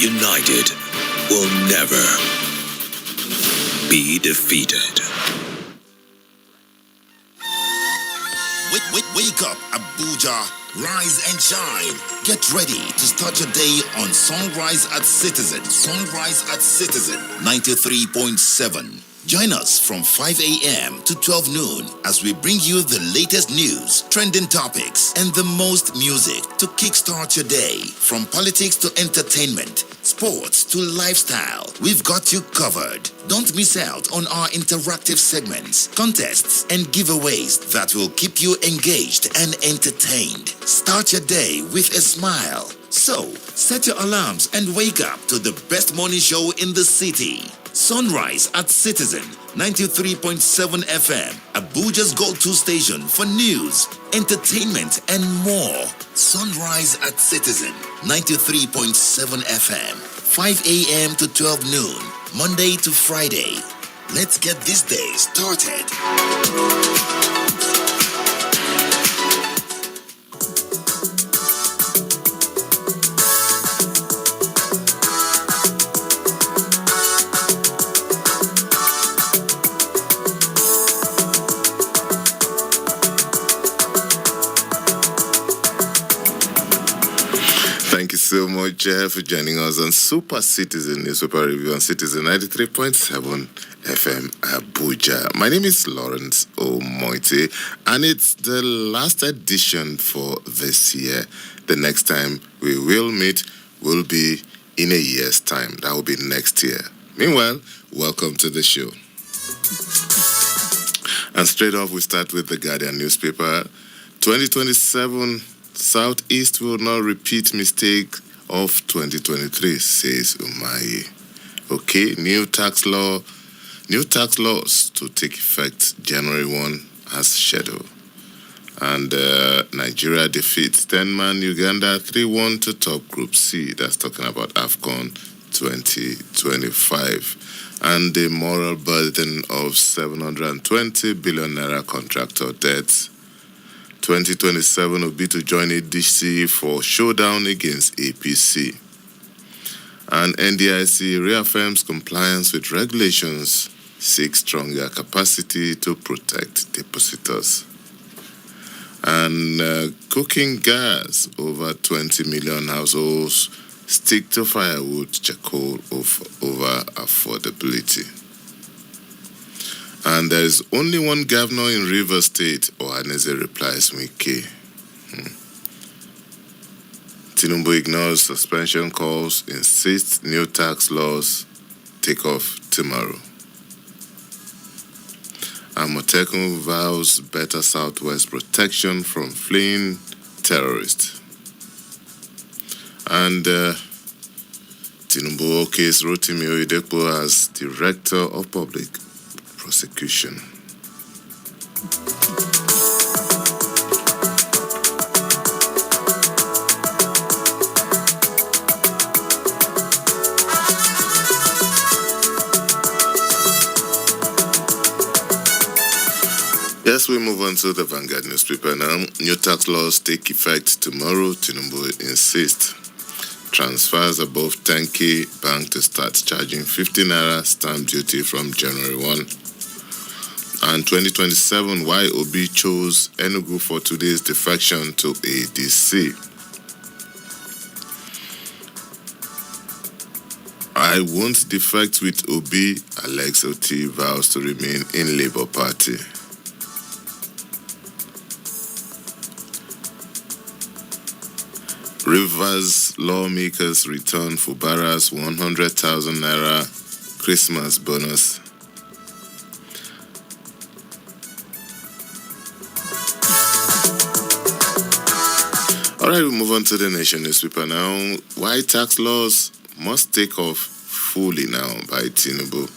united will never be defeated. Wake up, Abuja. Rise and shine. Get ready to start your day on Sunrise at Citizen. Sunrise at Citizen 93.7. Join us from 5 a.m. to 12 noon as we bring you the latest news, trending topics, and the most music to kickstart your day. From politics to entertainment, sports to lifestyle, we've got you covered. Don't miss out on our interactive segments, contests, and giveaways that will keep you engaged and entertained. Start your day with a smile. So, set your alarms and wake up to the best morning show in the city. Sunrise at Citizen 93.7 FM, Abuja's go-to station for news, entertainment, and more. Sunrise at Citizen 93.7 FM, 5 a.m. to 12 noon, Monday to Friday. Let's get this day started. Thank you so much, for joining us on Super Citizen Newspaper Review on Citizen 93.7 FM Abuja. My name is Lawrence Omoite, and it's the last edition for this year. The next time we will meet will be in a year's time. That will be next year. Meanwhile, welcome to the show. And straight off, we start with the Guardian newspaper. 2027 Southeast will not repeat mistake of 2023, says Umahi. Okay, new tax laws to take effect January 1 as scheduled. And Nigeria defeats 10-man Uganda 3-1 to top Group C. That's talking about AFCON 2025. And the moral burden of 720 billion naira contractor debts. 2027 will be to join ADC for showdown against APC. And NDIC reaffirms compliance with regulations, seeks stronger capacity to protect depositors. And cooking gas, over 20 million households stick to firewood charcoal over affordability. And there is only one governor in Rivers State, Ohaneze replies Wike. Tinubu ignores suspension calls, insists new tax laws take off tomorrow. Amotekun vows better Southwest protection from fleeing terrorists. And Tinubu okay's Rotimi Oyedepo as Director of Public Prosecution. Yes, we move on to the Vanguard newspaper now. New tax laws take effect tomorrow, Tinubu insists. Transfers above 10K bank to start charging 50 naira stamp duty from January 1. And 2027, why Obi chose Enugu for today's defection to ADC. I won't defect with Obi, Alex Oti vows to remain in Labour Party. Rivers lawmakers return Fubara's 100,000 naira Christmas bonus. All right, we move on to the Nation newspaper now. Why tax laws must take off fully now by Tinubu.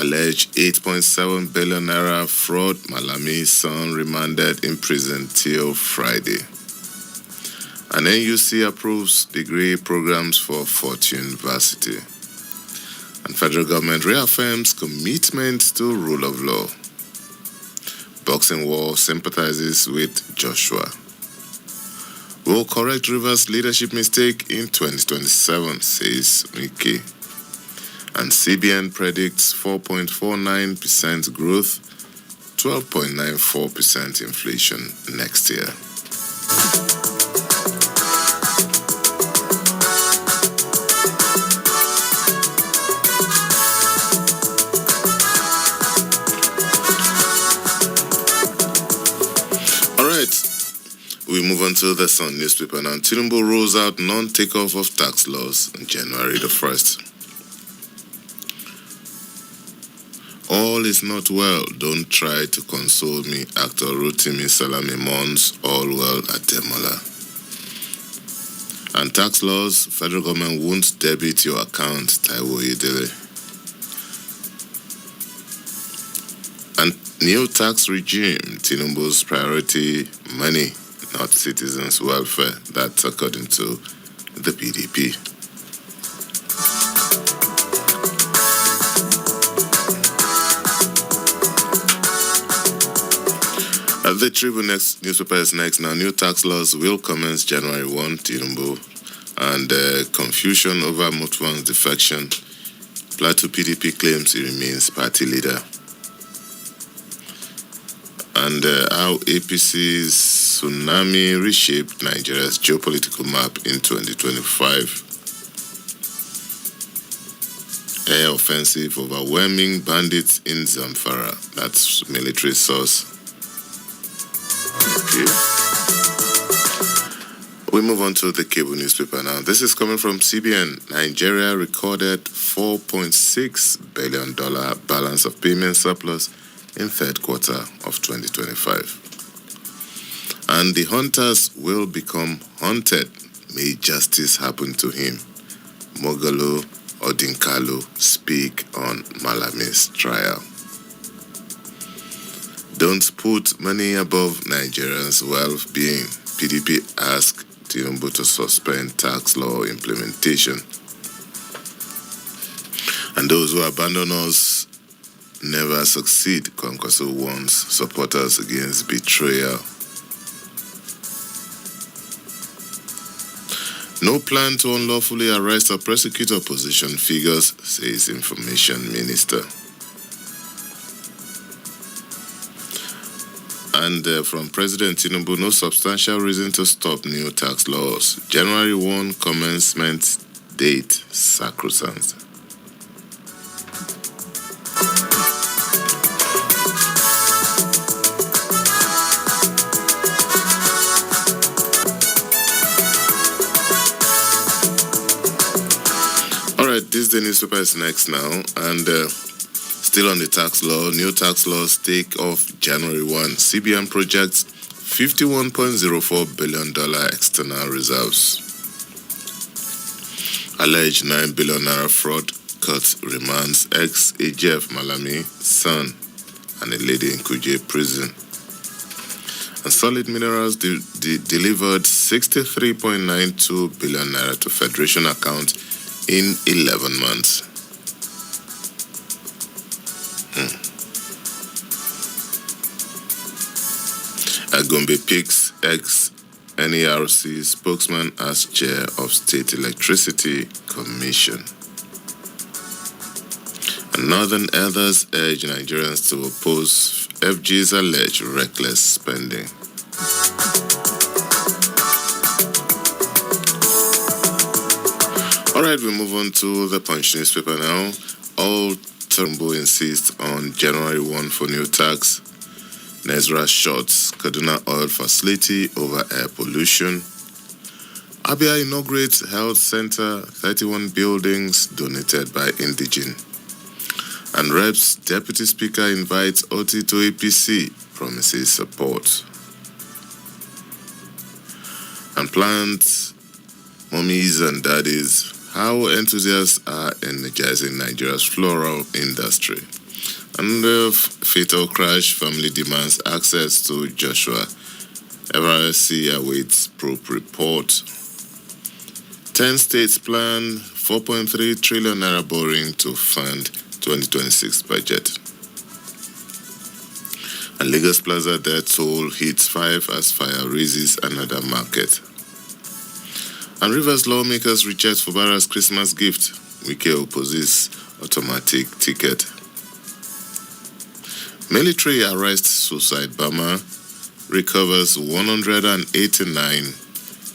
Alleged 8.7 billion naira fraud, Malami's son remanded in prison till Friday. And NUC approves degree programs for Fortune University. And federal government reaffirms commitment to rule of law. Boxing War sympathizes with Joshua. will correct Rivers' leadership mistake in 2027, says Mickey. And CBN predicts 4.49% growth, 12.94% inflation next year. All right. We move on to the Sun newspaper now. Tinubu rolls out non-takeoff of tax laws on January the 1st. All is not well. Don't try to console me. Actor Rotimi Salami mourns all well at Demola. And tax laws, federal government won't debit your account, Taiwo Idele. And new tax regime, Tinubu's priority, money, not citizens' welfare. That's according to the PDP. The Tribune newspaper is next now. New tax laws will commence January 1, Tinubu, and confusion over Mutuan's defection. Plateau PDP claims he remains party leader. And how APC's tsunami reshaped Nigeria's geopolitical map in 2025. Air offensive overwhelming bandits in Zamfara. That's military source. Okay. We move on to the cable newspaper now. This is coming from CBN. Nigeria recorded $4.6 billion balance of payment surplus in third quarter of 2025. And the hunters will become hunted. May justice happen to him. Mogalo Odinkalu speak on Malami's trial. Don't put money above Nigerians' well-being. PDP asked Tinubu to suspend tax law implementation. And those who abandon us never succeed. Kwankwaso warns supporters against betrayal. No plan to unlawfully arrest or prosecute opposition figures, says Information Minister. And from President Tinubu, no substantial reason to stop new tax laws. January 1 commencement date sacrosanct. All right, this the newspaper is next now, and still on the tax law, new tax laws take off January 1. CBN projects $51.04 billion external reserves. Alleged $9 billion fraud court remands ex-AGF Malami, son, and a lady in Kuje prison. And Solid Minerals delivered 63.92 billion naira to Federation account in 11 months. Agombe picks ex-NERC spokesman as chair of State Electricity Commission. And Northern Elders urge Nigerians to oppose FG's alleged reckless spending. All right, we move on to the Punch newspaper now. All Tinubu insists on January 1 for new tax. Nezra shorts Kaduna oil facility over air pollution. Abia inaugurates health center, 31 buildings donated by Indigen. And Reps Deputy Speaker invites Oti to APC, promises support. And plants, mummies and daddies, how enthusiasts are energizing Nigeria's floral industry. And the fatal crash, family demands access to Joshua. FRSC awaits probe report. 10 states plan 4.3 trillion naira borrowing to fund 2026 budget. And Lagos Plaza debt toll hits 5 as fire raises another market. And Rivers lawmakers reject Fubara's Christmas gift. Wike opposes automatic ticket. Military arrests suicide bomber. Recovers 189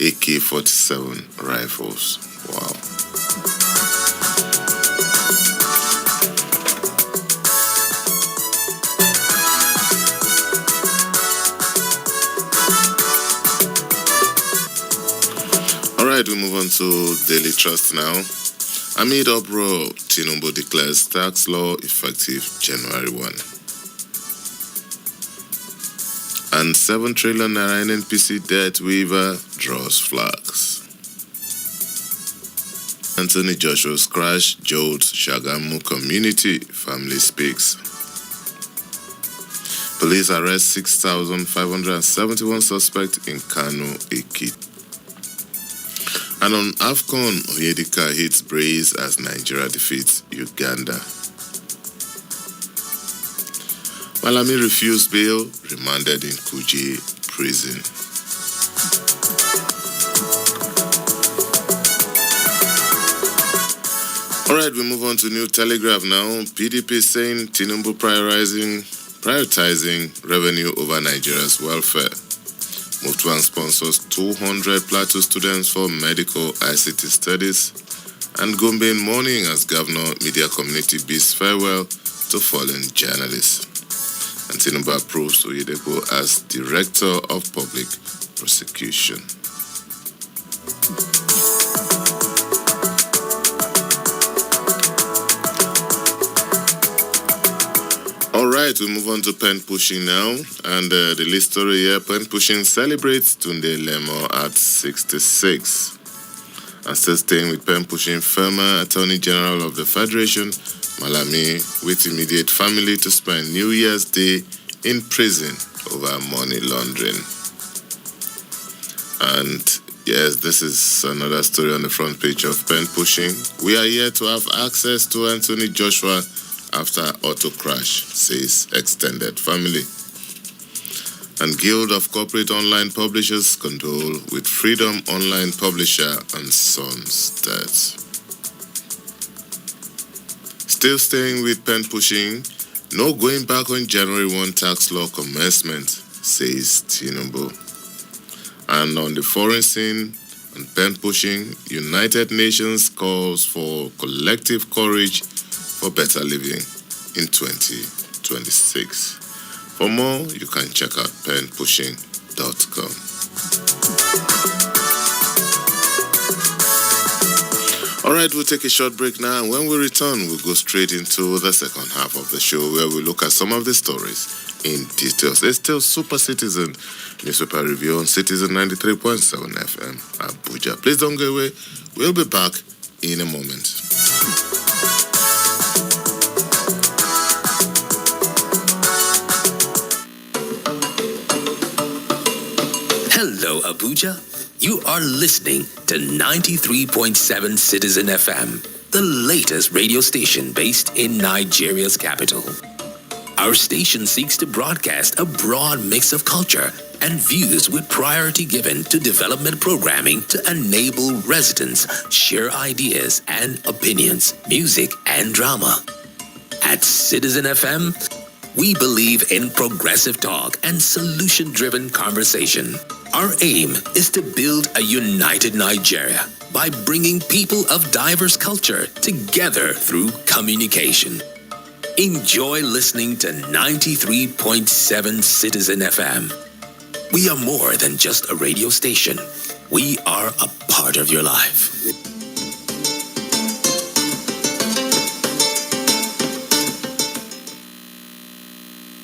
AK-47 rifles. Wow. Alright, we move on to Daily Trust now. Amid uproar, Tinubu declares tax law effective January 1. And 7 trillion naira NNPC debt waiver draws flags. Anthony Joshua's crash jolts Shagamu community, family speaks. Police arrest 6,571 suspects in Kano, Ekiti. And on AFCON, Onyedika hits brace as Nigeria defeats Uganda. Malami refused bail, remanded in Kuje prison. Alright, we move on to New Telegraph now. PDP saying Tinubu prioritizing revenue over Nigeria's welfare. Mutwang sponsors 200 plateau students for medical ICT studies. And Gombe in mourning as Governor Media Community bids farewell to fallen journalists. And Tinubu approves Oyedepo as Director of Public Prosecution. Alright, we move on to pen pushing now. And the list story here, pen pushing celebrates Tunde Lemo at 66. And still staying with pen pushing, former Attorney General of the Federation, Malami, with immediate family to spend New Year's Day in prison over money laundering. And yes, this is another story on the front page of pen pushing. We are here to have access to Anthony Joshua after auto crash, says extended family. And Guild of Corporate Online Publishers condole with Freedom Online Publisher and Sons death. Still staying with pen pushing, no going back on January 1 tax law commencement, says Tinubu. And on the foreign scene, on pen pushing, United Nations calls for collective courage for better living in 2026. For more, you can check out penpushing.com. Alright, we'll take a short break now, and when we return, we'll go straight into the second half of the show where we look at some of the stories in details. It's still Super Citizen newspaper review on Citizen 93.7 FM Abuja. Please don't go away. We'll be back in a moment. Hello, Abuja. You are listening to 93.7 Citizen FM, the latest radio station based in Nigeria's capital. Our station seeks to broadcast a broad mix of culture and views with priority given to development programming to enable residents share ideas and opinions, music and drama. At Citizen FM, we believe in progressive talk and solution-driven conversation. Our aim is to build a united Nigeria by bringing people of diverse culture together through communication. Enjoy listening to 93.7 Citizen FM. We are more than just a radio station. We are a part of your life.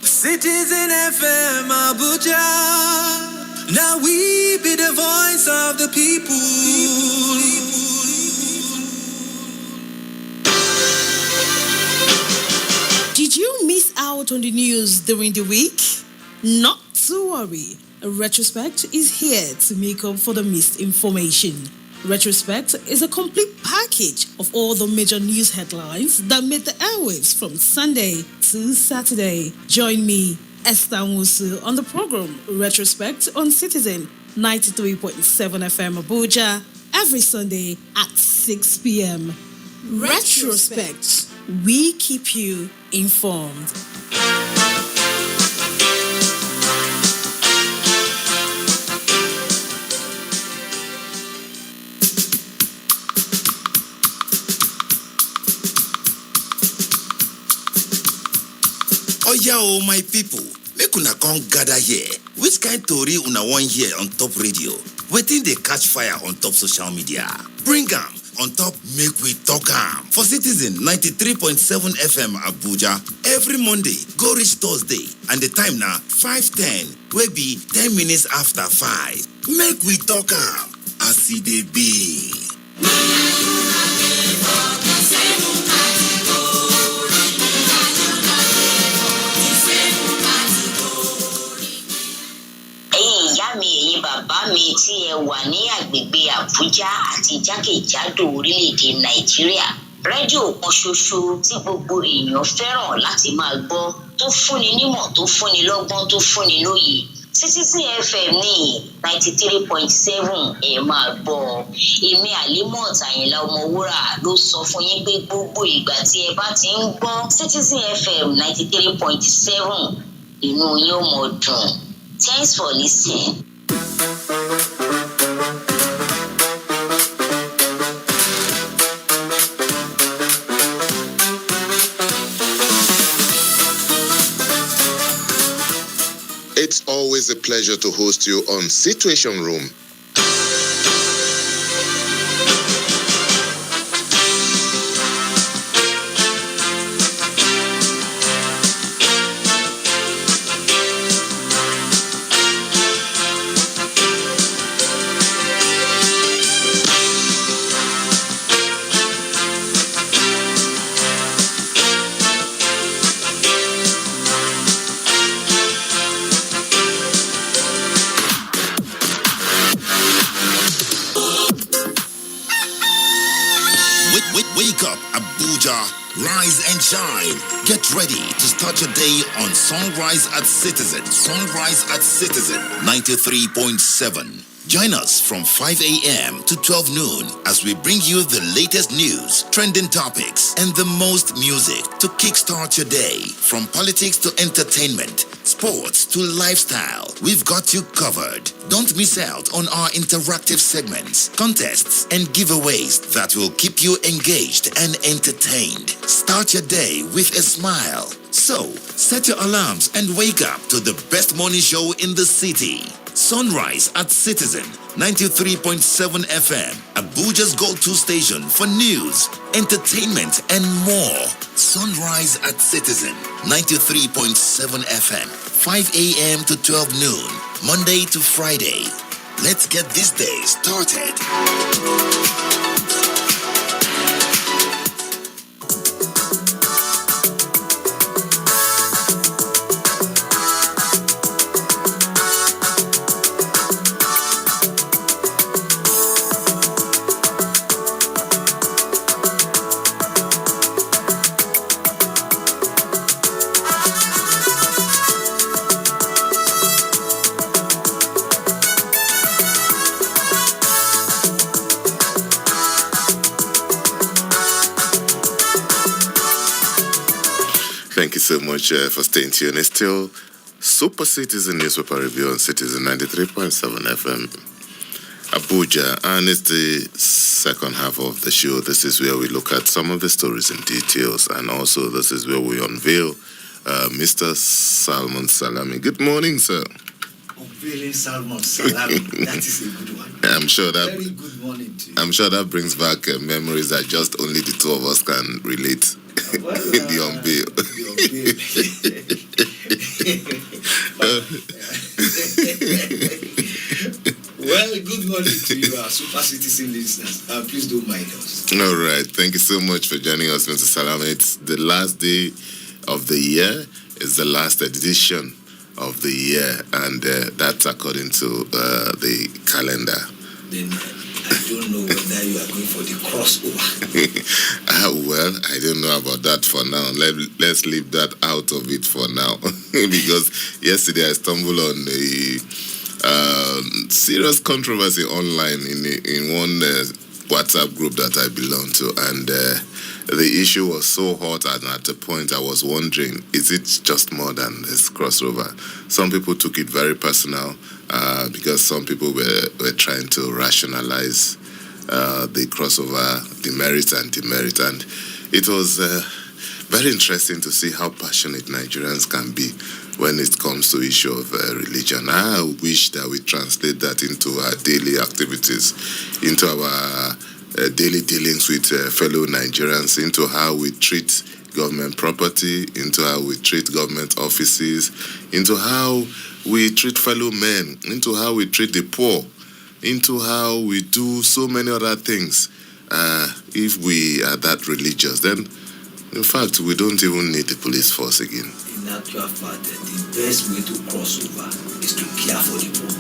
Citizen FM Abuja. Now we be the voice of the people. Did you miss out on the news during the week? Not to worry. Retrospect is here to make up for the missed information. Retrospect is a complete package of all the major news headlines that made the airwaves from Sunday to Saturday. Join me, Esther Musu, on the program Retrospect on Citizen 93.7 FM Abuja. every Sunday at 6 p.m. Retrospect. We keep you informed. Oya o my people, make una come gather here. Which kind tori una wan hear on top radio? Wetin dey catch fire on top social media? Bring am on top make we talk am. For Citizen 93.7 FM Abuja, every Monday go reach Thursday and the time na 5:10 wey be 10 minutes after 5. Make we talk am as e dey be. Bàbá mi tí ẹ wà ní agbègbè Àbújá àti jákèjádò orílẹ̀-èdè Nàìjíríà. Rédíò kan ṣoṣo tí gbogbo èèyàn fẹ́ràn láti máa gbọ́, tó fúnni nímọ̀, tó fúnni lọ́gbọ́n, tó fúnni lóye. Citizen FM ní 93.7 ẹ máa gbọ́. Èmi Àlímọ̀t Àyìnlá Ọmọwúrà ló sọ fún yín pé gbogbo ìgbà tí ẹ bá ti ń gbọ́ Citizen FM 93.7 inú yín ó mọ̀ dùn. Thanks for listening. It's always a pleasure to host you on Situation Room. Wake up, Abuja. Rise and shine. Get ready to start your day on Sunrise at Citizen. Sunrise at Citizen 93.7. Join us from 5 a.m. to 12 noon as we bring you the latest news, trending topics, and the most music to kickstart your day. From politics to entertainment, sports to lifestyle, we've got you covered. Don't miss out on our interactive segments, contests, and giveaways that will keep you engaged and entertained. Start your day with a smile. So, set your alarms and wake up to the best morning show in the city. Sunrise at Citizen 93.7 FM, Abuja's go-to station for news, entertainment, and more. Sunrise at Citizen 93.7 FM, 5 a.m. to 12 noon, Monday to Friday. Let's get this day started. Thank you so much for staying tuned. It's still Super Citizen Newspaper Review on Citizen 93.7 FM Abuja, and it's the second half of the show. This is where we look at some of the stories in details, and also this is where we unveil Mr. Salmon Salami. Good morning, sir. Unveiling Salmon Salami. That is a good one. I'm sure that Very good morning to you. I'm sure that brings back memories that just only the two of us can relate. Well, The unveil. Well, good morning to you, our Super Citizen listeners. Please don't mind us. All right. Thank you so much for joining us, Mr. Salami. It's the last day of the year. It's the last edition of the year, and that's according to the calendar. Then I don't know whether you are going for the crossover. Well, I don't know about that for now. Let's leave that out of it for now. Because yesterday I stumbled on serious controversy online in one WhatsApp group that I belong to, and the issue was so hot, and at a point I was wondering, is it just more than this crossover? Some people took it very personal because some people were trying to rationalize the crossover, the merit and demerit, and it was very interesting to see how passionate Nigerians can be when it comes to issue of religion. I wish that we translate that into our daily activities, into our daily dealings with fellow Nigerians, into how we treat government property, into how we treat government offices, into how we treat fellow men, into how we treat the poor, into how we do so many other things. If we are that religious, then in fact we don't even need the police force again. In actual fact, the best way to cross over is to care for the poor.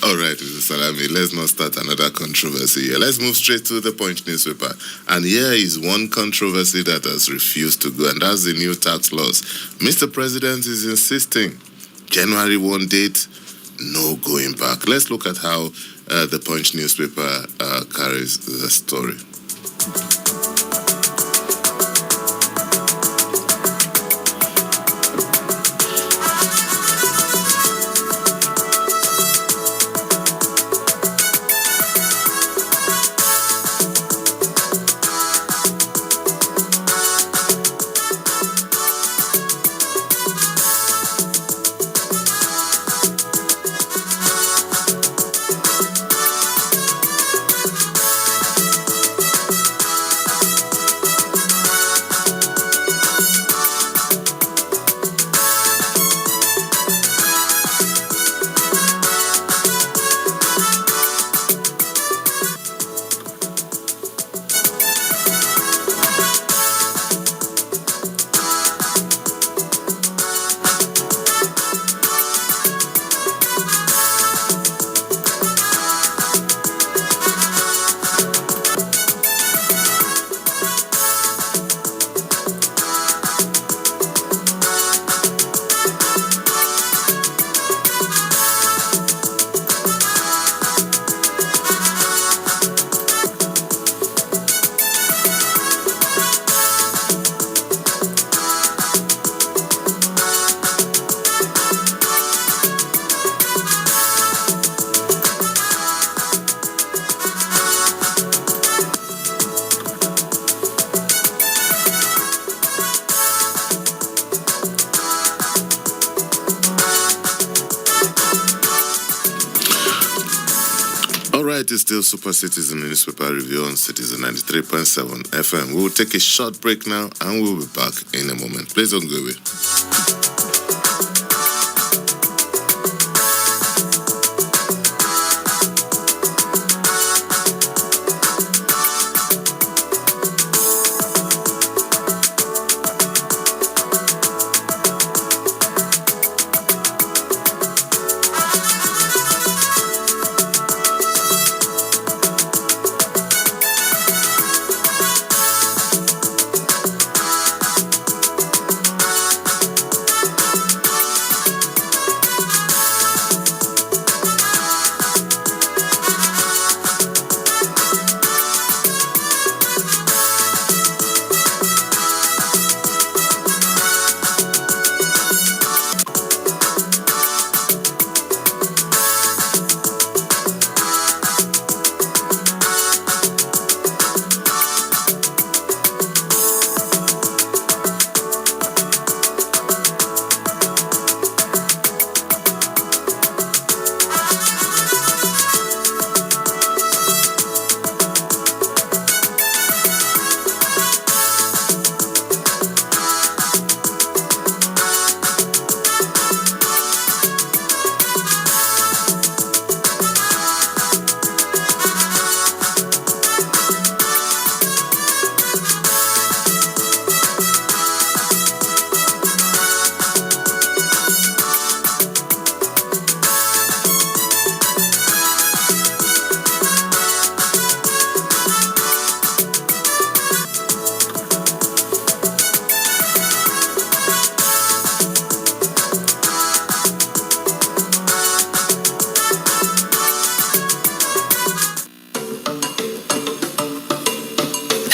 All right, Mr. Salami, let's not start another controversy here. Let's move straight to the Punch newspaper. And here is one controversy that has refused to go, and that's the new tax laws. Mr. President is insisting January 1 date, no going back. Let's look at how the Punch newspaper carries the story. It is still Super Citizen Newspaper Review on Citizen 93.7 FM. We will take a short break now and we'll be back in a moment. Please don't go away.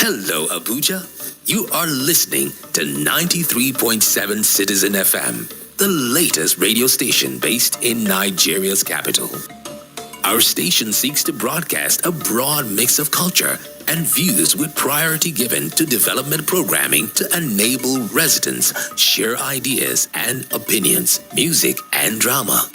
Hello, Abuja. You are listening to 93.7 Citizen FM, the latest radio station based in Nigeria's capital. Our station seeks to broadcast a broad mix of culture and views with priority given to development programming to enable residents share ideas and opinions, music and drama.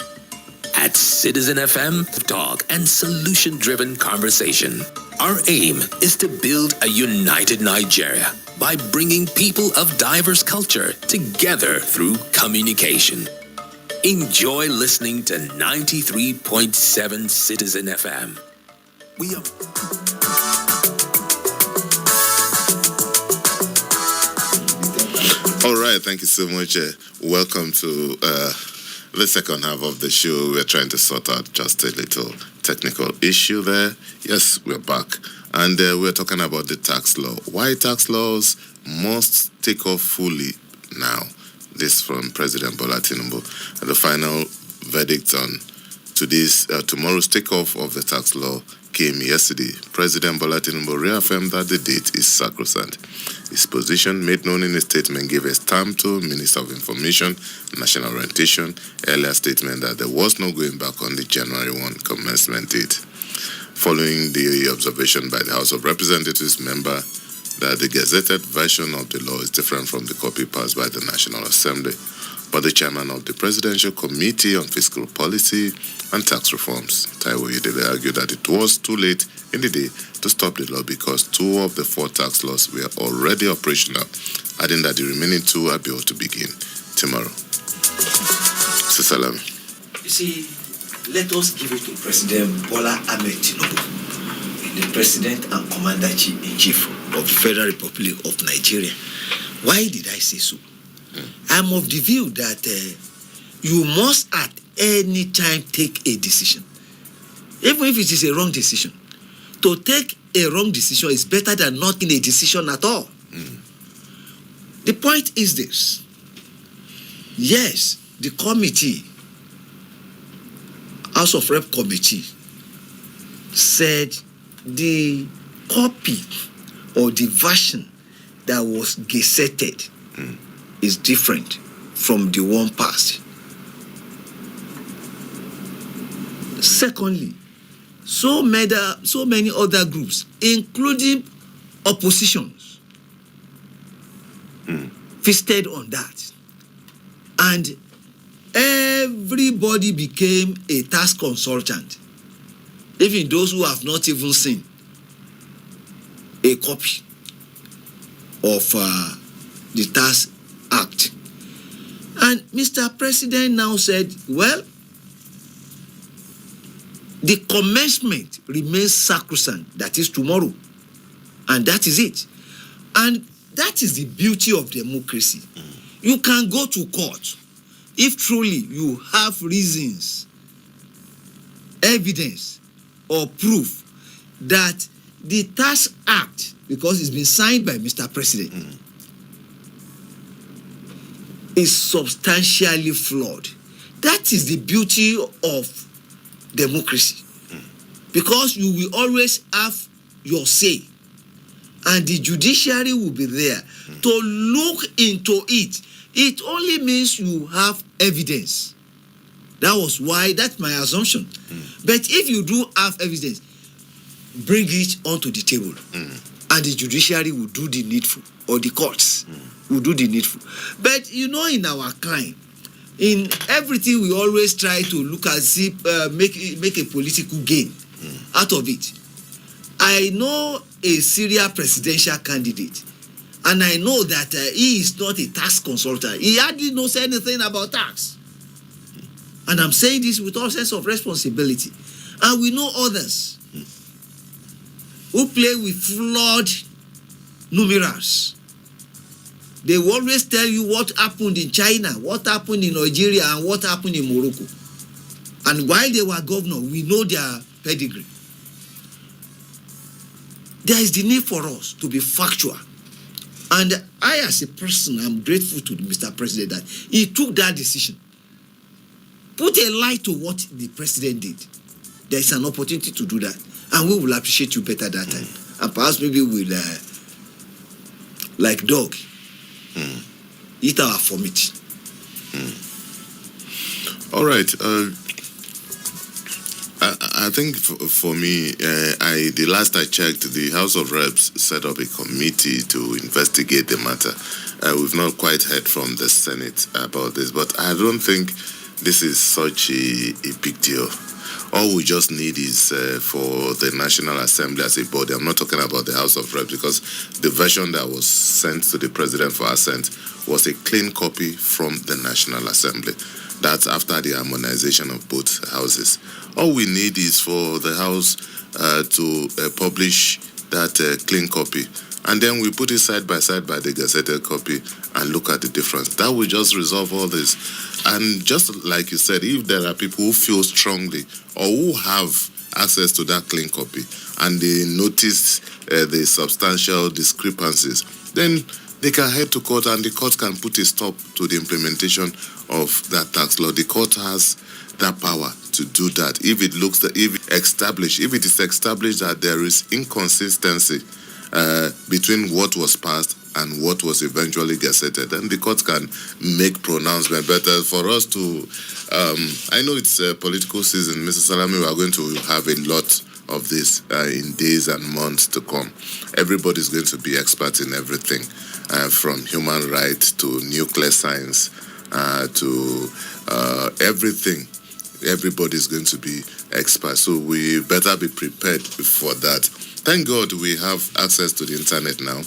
At Citizen FM, talk and solution-driven conversation. Our aim is to build a united Nigeria by bringing people of diverse culture together through communication. Enjoy listening to 93.7 Citizen FM. We are... All right, thank you so much. Welcome to the second half of the show. We're trying to sort out just a little technical issue there. Yes, we're back. And we're talking about the tax law. Why tax laws must take off fully now. This from President Bola Tinubu. The final verdict on tomorrow's takeoff of the tax law came yesterday. President Bola Tinubu reaffirmed that the date is sacrosanct. His position, made known in a statement, gave a stamp to Minister of Information, National Orientation, earlier statement that there was no going back on the January 1 commencement date. Following the observation by the House of Representatives member that the gazetted version of the law is different from the copy passed by the National Assembly. But the chairman of the Presidential Committee on Fiscal Policy and Tax Reforms, Taiwo Oyedele, argued that it was too late in the day to stop the law because 2 of the 4 tax laws were already operational, adding that the remaining 2 are built to begin tomorrow. Salami. You see, let us give it to President Bola Ahmed Tinubu, the President and Commander-in-Chief of the Federal Republic of Nigeria. Why did I say so? I'm of the view that you must at any time take a decision, even if it is a wrong decision. To take a wrong decision is better than not taking a decision at all. The point is this. Yes, the committee, House of Rep committee, said the copy or the version that was gazetted is different from the one passed. Secondly, so many other groups, including oppositions, feasted on that. And everybody became a tax consultant, even those who have not even seen a copy of the Tax Act. And Mr. President now said, well, the commencement remains sacrosanct, that is tomorrow. And that is it. And that is the beauty of democracy. You can go to court if truly you have reasons, evidence, or proof that the Tax Act, because it's been signed by Mr. President, is substantially flawed. That is the beauty of democracy. Because you will always have your say, and the judiciary will be there to look into it. It only means you have evidence. That's my assumption. But if you do have evidence, bring it onto the table, and the judiciary will do the needful, or the courts will do the needful. But in our kind, in everything we always try to look at, make a political gain out of it. I know a serial presidential candidate, and I know that he is not a tax consultant. He hardly knows anything about tax. And I'm saying this with all sense of responsibility. And we know others who play with flawed numerals. They will always tell you what happened in China, what happened in Nigeria, and what happened in Morocco. And while they were governor, we know their pedigree. There is the need for us to be factual. And I, as a person, am grateful to Mr. President that he took that decision. Put a light to what the president did. There is an opportunity to do that. And we will appreciate you better that time. And perhaps maybe we'll like dog. Eat our vomit. All right. I think for me, the last I checked, the House of Reps set up a committee to investigate the matter. We've not quite heard from the Senate about this, but I don't think this is such a big deal. All we just need is for the National Assembly as a body. I'm not talking about the House of Reps, because the version that was sent to the President for assent was a clean copy from the National Assembly. That's after the harmonization of both houses. All we need is for the House to publish that clean copy. And then we put it side by side by the gazetted copy and look at the difference. That will just resolve all this. And just like you said, if there are people who feel strongly or who have access to that clean copy and they notice the substantial discrepancies, then they can head to court and the court can put a stop to the implementation of that tax law. The court has that power to do that. If it is established that there is inconsistency between what was passed and what was eventually gazetted, then the court can make pronouncement. But for us to, I know it's a political season, Mr. Salami, we are going to have a lot of this in days and months to come. Everybody's going to be expert in everything, from human rights to nuclear science to everything. Everybody's going to be expert, so we better be prepared for that. Thank God we have access to the internet now.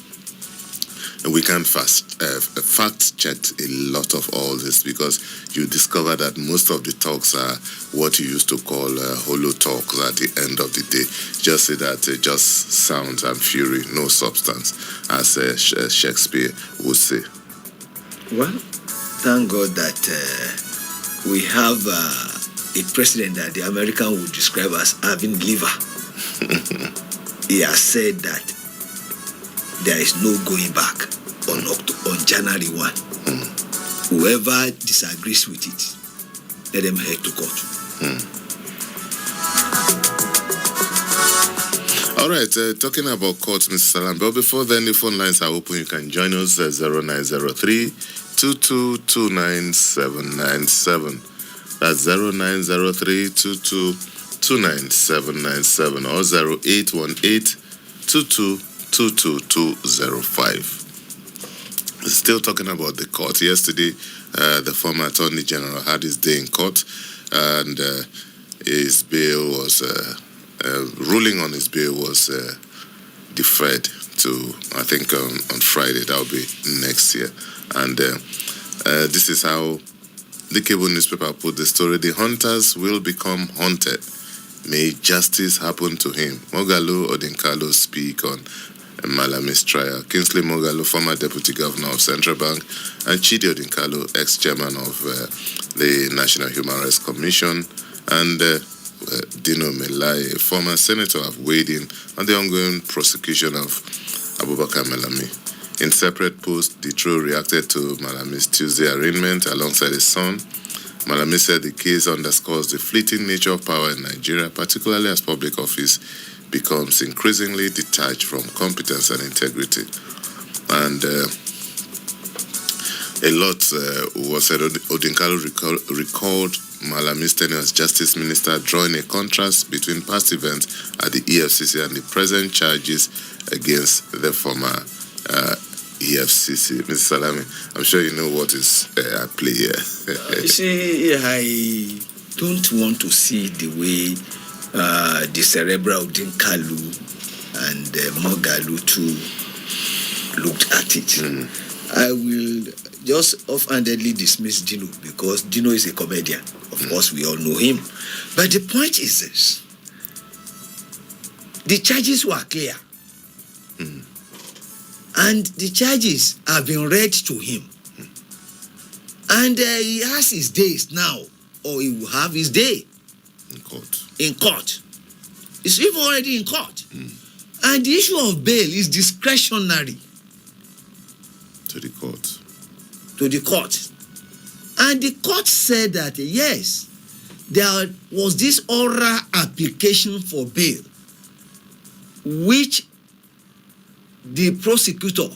We can fact check a lot of all this, because you discover that most of the talks are what you used to call hollow talks at the end of the day. Just say that just sounds and fury, no substance, as Shakespeare would say. Well, thank God that we have a president that the American would describe as having liver. He has said that there is no going back on January 1. Whoever disagrees with it, let them head to court. All right, talking about court, Mr. Salam, but before then, the phone lines are open. You can join us at 0903-2229-797. That's 0903-2229-797 or 0818-2222-205. Still talking about the court. Yesterday, the former Attorney General had his day in court, and his bail was, ruling on his bail was deferred to, I think, on Friday. That will be next year. And this is how the cable newspaper put the story. The hunters will become haunted. May justice happen to him. Moghalu Odinkalo speak on Malami's trial. Kingsley Moghalu, former deputy governor of Central Bank, and Chidi Odinkalo, ex-chairman of the National Human Rights Commission, and Dino Melai, former senator, have weighed in on the ongoing prosecution of Abubakar Malami. In separate posts, Ditro reacted to Malami's Tuesday arraignment alongside his son. Malami said the case underscores the fleeting nature of power in Nigeria, particularly as public office becomes increasingly detached from competence and integrity. And a lot was said. Odinkalo recalled Malami's tenure as Justice Minister, drawing a contrast between past events at the EFCC and the present charges against the former EFCC. Mr. Salami, I'm sure you know what is at play here. You see, I don't want to see the way the cerebral Odinkalo and Moghalu too looked at it. I will just offhandedly dismiss Dino, because Dino is a comedian. Of course, we all know him. But the point is this. The charges were clear. And the charges have been read to him. And he has his days now, or he will have his day in court. It's even already in court. And the issue of bail is discretionary. To the court. And the court said that, yes, there was this oral application for bail, which the prosecutor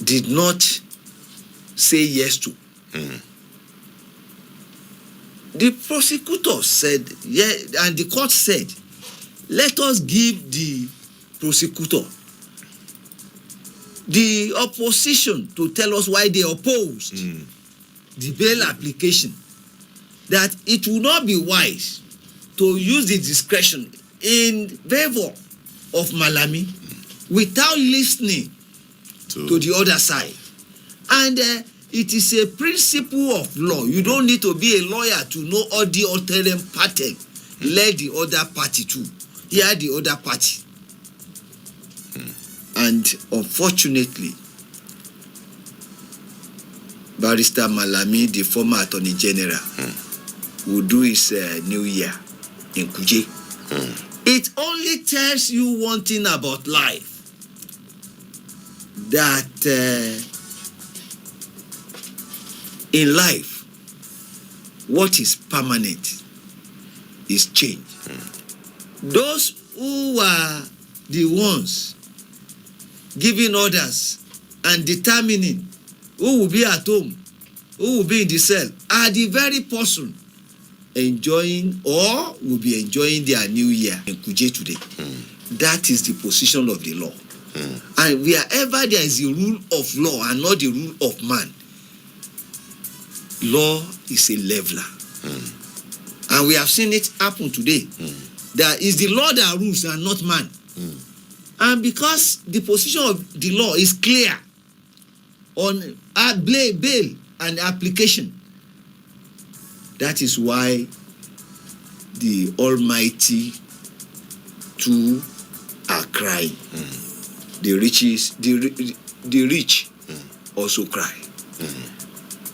did not say yes to. The prosecutor said, yeah, and the court said, let us give the prosecutor the opposition to tell us why they opposed the bail application, that it would not be wise to use the discretion in favor of Malami without listening to the other side. And it is a principle of law. You don't need to be a lawyer to know all the alternate pattern. Let the other party too. Hear the other party. And unfortunately, Barrister Malami, the former Attorney General, will do his New Year in Kuje. It only tells you one thing about life, that in life, what is permanent is change. Those who are the ones giving orders and determining who will be at home, who will be in the cell, are the very person enjoying or will be enjoying their New Year in Kuje today. That is the position of the law. And wherever there is a rule of law and not the rule of man, law is a leveler. And we have seen it happen today. That is the law that rules and not man. And because the position of the law is clear on bail and application, that is why the Almighty too are crying. The rich also cry.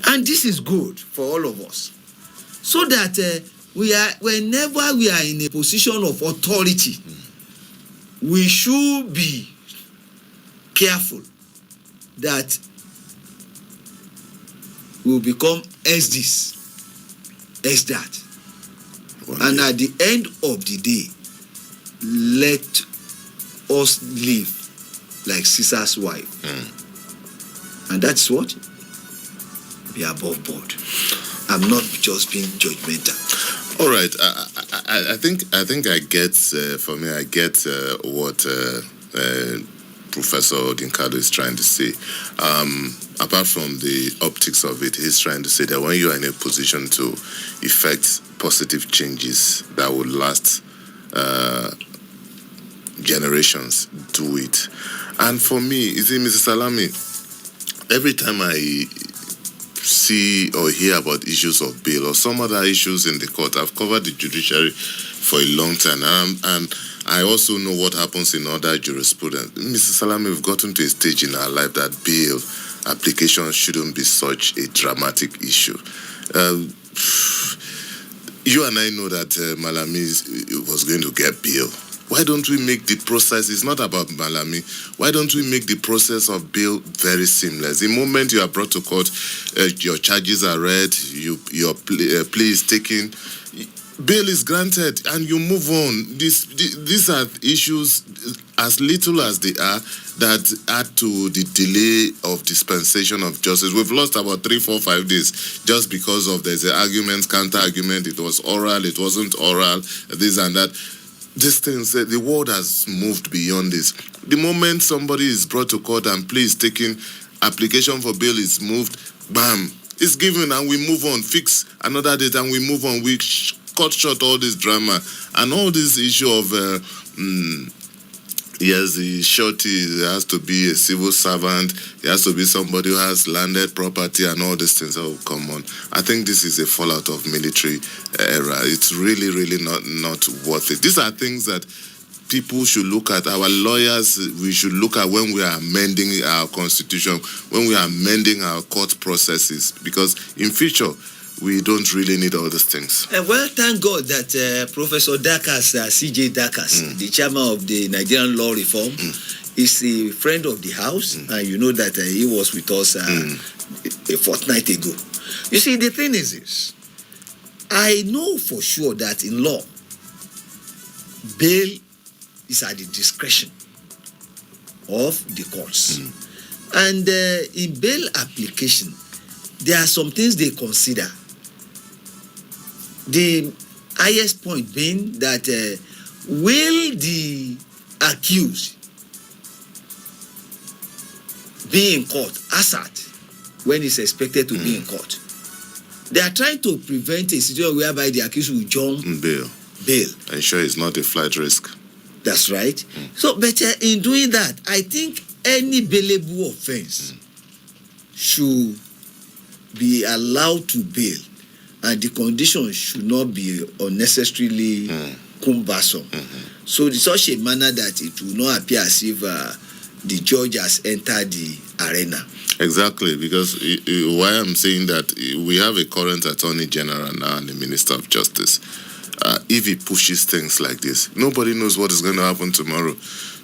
And this is good for all of us, so that whenever we are in a position of authority, we should be careful that we will become as this, as that. And at the end of the day, let us live like Caesar's wife. And that's what? Be above board. I'm not just being judgmental. All right, I think I get. For me, I get what Professor Odinkado is trying to say. Apart from the optics of it, he's trying to say that when you are in a position to effect positive changes that will last generations, do it. And for me, you see, Mr. Salami, every time I see or hear about issues of bail or some other issues in the court, I've covered the judiciary for a long time, and I also know what happens in other jurisprudence. Mr. Salami, we've gotten to a stage in our life that bail application shouldn't be such a dramatic issue. You and I know that Malami was going to get bail. Why don't we make the process, it's not about Malami, why don't we make the process of bail very seamless? The moment you are brought to court, your charges are read, your plea is taken, bail is granted, and you move on. These are issues, as little as they are, that add to the delay of dispensation of justice. We've lost about 3, 4, 5 days just because of there's an argument, counter-argument, it was oral, it wasn't oral, this and that. These things, the world has moved beyond this. The moment somebody is brought to court and plea is taken, application for bail is moved, bam, it's given and we move on, fix another date and we move on. We cut short all this drama and all this issue of, yes, the surety has to be a civil servant, it has to be somebody who has landed property and all these things. Oh, come on. I think this is a fallout of military era. It's really, really not worth it. These are things that people should look at. Our lawyers, we should look at when we are amending our constitution, when we are amending our court processes, because in future, we don't really need all these things. Well, thank God that Professor Dakas, CJ Dakas, the chairman of the Nigerian Law Reform, is a friend of the house, and you know that he was with us a fortnight ago. You see, the thing is this. I know for sure that in law, bail is at the discretion of the courts. And in bail application, there are some things they consider. The highest point being that will the accused be in court ASAP when he's expected to be in court? They are trying to prevent a situation whereby the accused will jump Bail. Ensure it's not a flight risk. That's right. So, but in doing that, I think any bailable offense should be allowed to bail, and the conditions should not be unnecessarily cumbersome. So, in such a manner that it will not appear as if the judge has entered the arena. Exactly, because why I'm saying that we have a current Attorney General now and the Minister of Justice. If he pushes things like this, nobody knows what is going to happen tomorrow.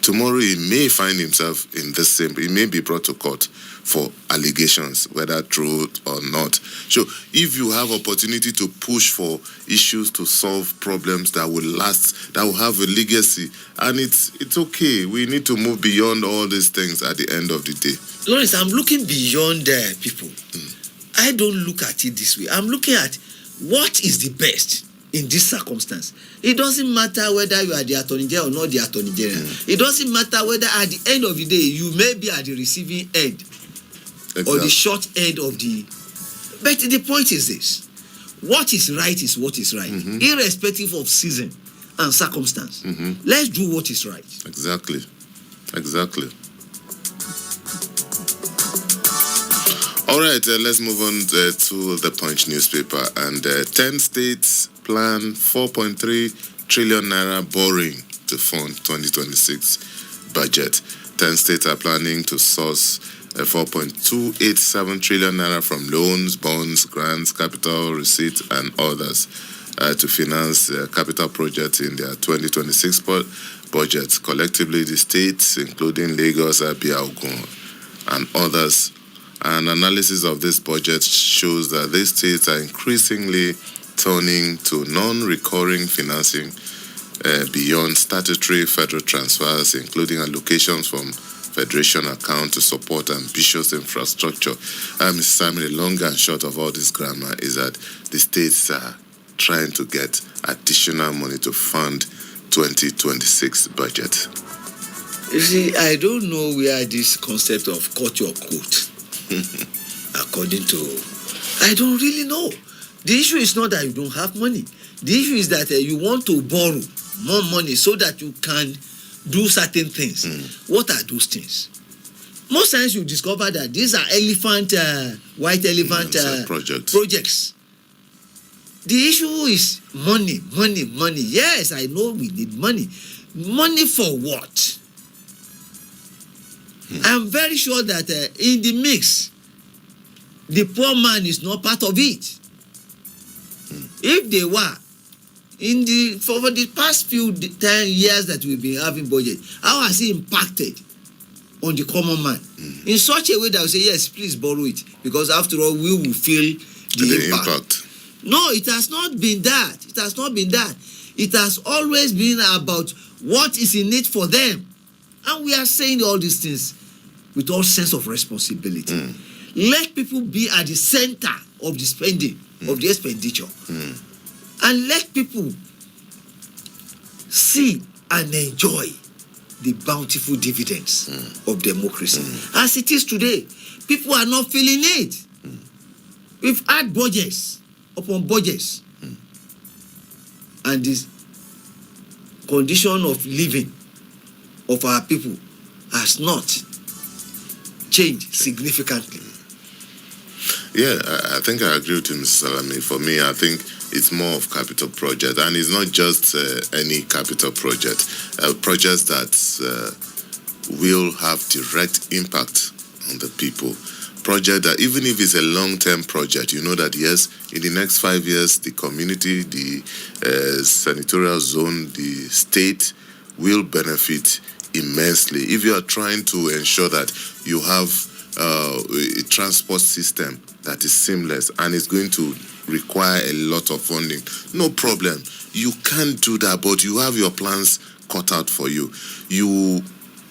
Tomorrow he may find himself in the same, he may be brought to court for allegations, whether true or not. So if you have opportunity to push for issues to solve problems that will last, that will have a legacy, and it's okay. We need to move beyond all these things at the end of the day. Lawrence, I'm looking beyond people. I don't look at it this way. I'm looking at what is the best in this circumstance. It doesn't matter whether you are the Attorney General or not the Attorney General. It doesn't matter whether at the end of the day you may be at the receiving end or the short end of the... But the point is this. What is right is what is right, irrespective of season and circumstance. Let's do what is right. Exactly. All right, let's move on to the Punch newspaper. And 10 states plan 4.3 trillion naira borrowing to fund 2026 budget. 10 states are planning to source 4.287 trillion naira from loans, bonds, grants, capital receipts, and others to finance capital projects in their 2026 budget. Collectively, the states, including Lagos, Abia, Ogun, and others, an analysis of this budget shows that these states are increasingly turning to non-recurring financing beyond statutory federal transfers, including allocations from federation account to support ambitious infrastructure. Mr. Simon, the long and short of all this grammar is that the states are trying to get additional money to fund 2026 budget. You see, I don't know where this concept of cut your coat according to, I don't really know. The issue is not that you don't have money. The issue is that you want to borrow more money so that you can do certain things. What are those things? Most times you discover that these are white elephant projects. The issue is money. Yes, I know we need money. Money for what? I'm very sure that in the mix, the poor man is not part of it. If they were, for the past few 10 years that we've been having budget, how has it impacted on the common man? In such a way that I will say, yes, please borrow it, because after all, we will feel the impact. No, it has not been that. It has always been about what is in it for them. And we are saying all these things with all sense of responsibility. Let people be at the center of the spending, of the expenditure. And let people see and enjoy the bountiful dividends of democracy. As it is today, people are not feeling it. We've had budgets upon budgets. And this condition of living of our people has not changed significantly. Yeah, I think I agree with you, Mr. Salami. For me, I think it's more of capital project, and it's not just any capital project. Projects that will have direct impact on the people. Project that even if it's a long-term project, you know that yes, in the next 5 years, the community, the senatorial zone, the state will benefit immensely. If you are trying to ensure that you have a transport system that is seamless and it's going to require a lot of funding, no problem. You can do that, but you have your plans cut out for you. You